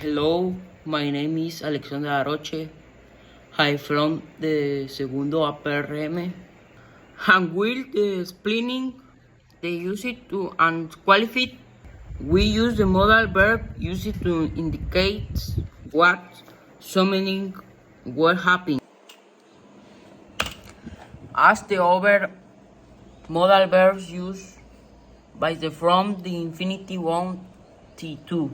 Hello, my name is Alexander Aroche. I'm from the segundo Aprm. And will the splitting they use it to unqualified. We use the modal verb used to indicate what something will happen. As the other modal verbs used by the from the infinitive on T2.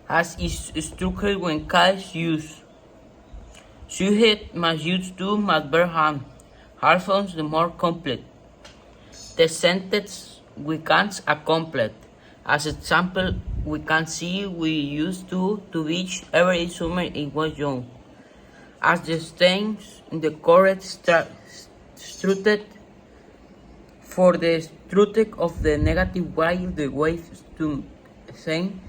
As is structured when case used. Subject must use to must verb ham. Also the more complete. The sentence we can't complete. As example, we can see we used to which every summer it was young. As the stems in the correct structure for the structure of the negative while the waves to same.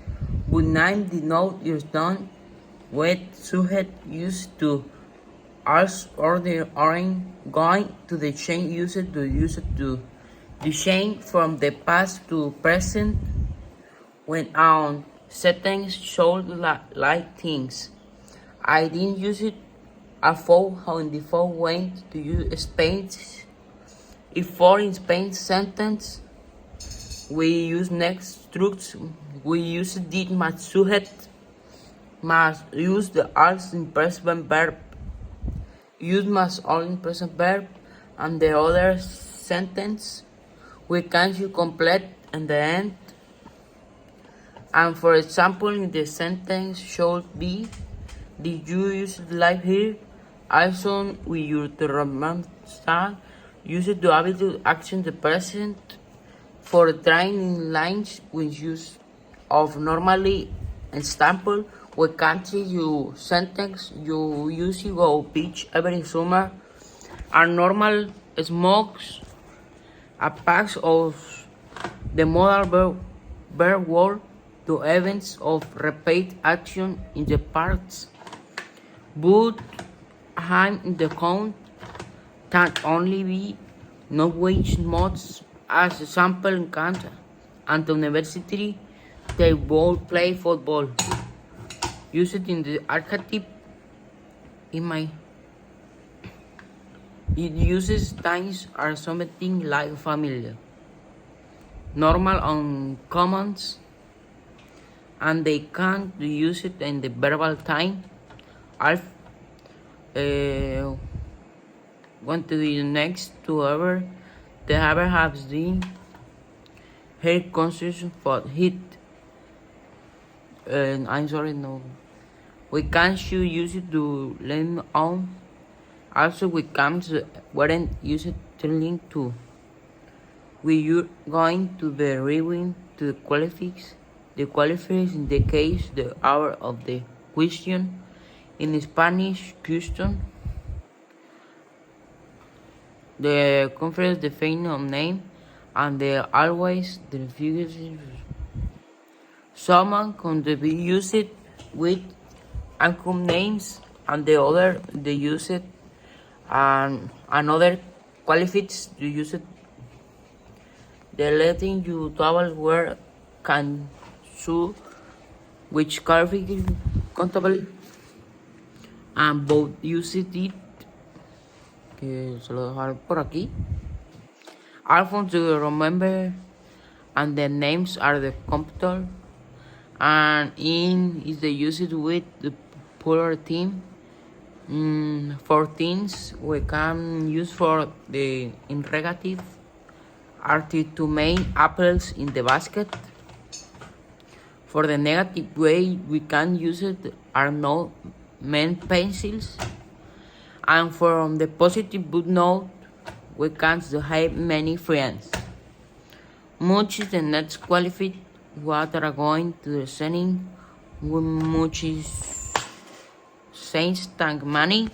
But name denote is done with subject used to as or the orange going to the chain used to the chain from the past to present when on settings should like things. I didn't use it after how in the fall went to use Spain. If for in Spain sentence we use next structure, we use did must subject must use the als in present verb. Use must all in present verb and the other sentence we can use complete in the end. And for example in the sentence should be did you use live here? Also we use the romance use the ability to action the present. For training lines we use of normally example we can't you sentence you use go beach every summer and normal smokes a packs of the modal verb word to events of repeat action in the parts. But I'm in the count can only be no wage modes as example in Kant and the university they both play football. Use it in the archetype in my it uses times are something like familiar, normal on commons, and they can't use it in the verbal time. I'll want to do next to ever the ever has the head conscious for hit. I'm sorry, no. We can't use it to learn on. Also, we can't weren't use it to link to. We are going to the rewind to the qualifiers. The qualifiers in the case the hour of the question. In Spanish, question. The conference the fame of name and the always the figures. Someone can be used with anchor names and the other they use it and another qualifies to use it. The letting you travel where can sue which qualifies contable and both use it que se lo dejaré por aquí. Alphonse to remember and the names are the computer and in is the used with the plural team. For things we can use for the interrogative are to main apples in the basket. For the negative way we can use it are no main pencils. And from the positive good note we can have many friends. Much is the next qualified what are going to the sending much is saints thank money.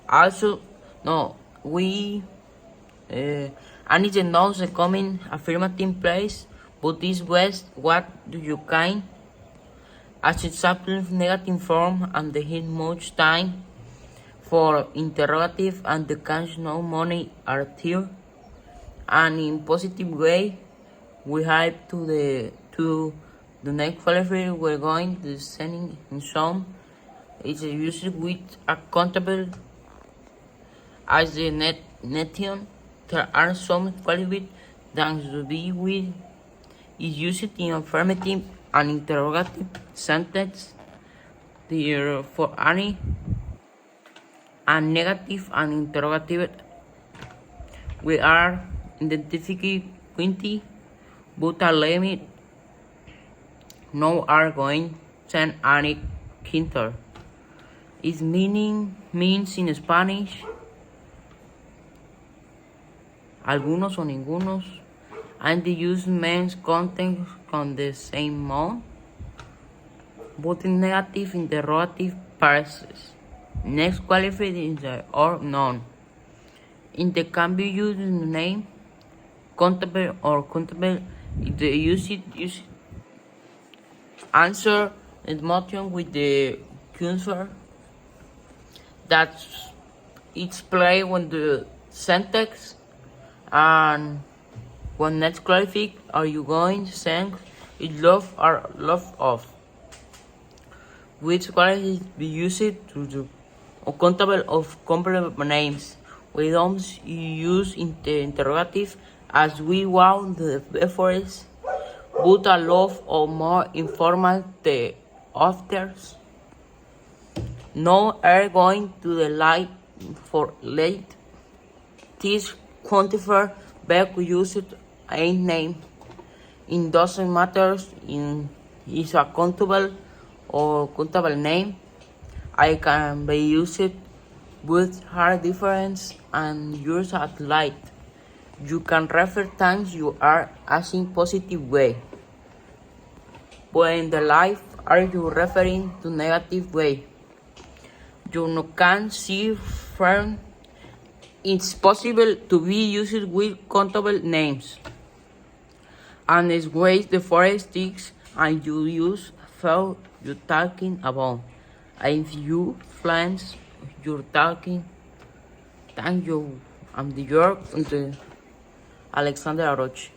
Also no we I need to know the coming affirmative place but this west what do you kind as example negative form and the hit much time for interrogative and the cash no money are here and in positive way we have to the next qualifier. We're going to sending in some. It's used with a countable as the nation. There are some qualifiers that should be with is used in affirmative and interrogative sentence. There for any and negative and interrogative. We are identifying 20, but a limit. No are going send any counter. Its meaning means in Spanish algunos o ningunos, and the use means content on the same mode, but in negative interrogative parases. Next qualifier is the or none. In the can be used in the name, countable or countable. If the use answer the motion with the cursor. That's it's play when the syntax and when next qualifier are you going to send it love or love off. Which qualifier be used to the countable of complex names. We don't use in the interrogative as we want the efforts, but a lot or more informal the authors. No are going to the light for late. This quantifier back used a name. It doesn't matter in is a countable or countable name. I can be used with hard difference and use at light. You can refer times you are asking positive way. When the life are you referring to negative way? You can see firm. It's possible to be used with countable names. And it's ways the forest sticks and you use fell you're talking about. And if you friends you're talking, thank you. I'm the York and the Alexander Aroche.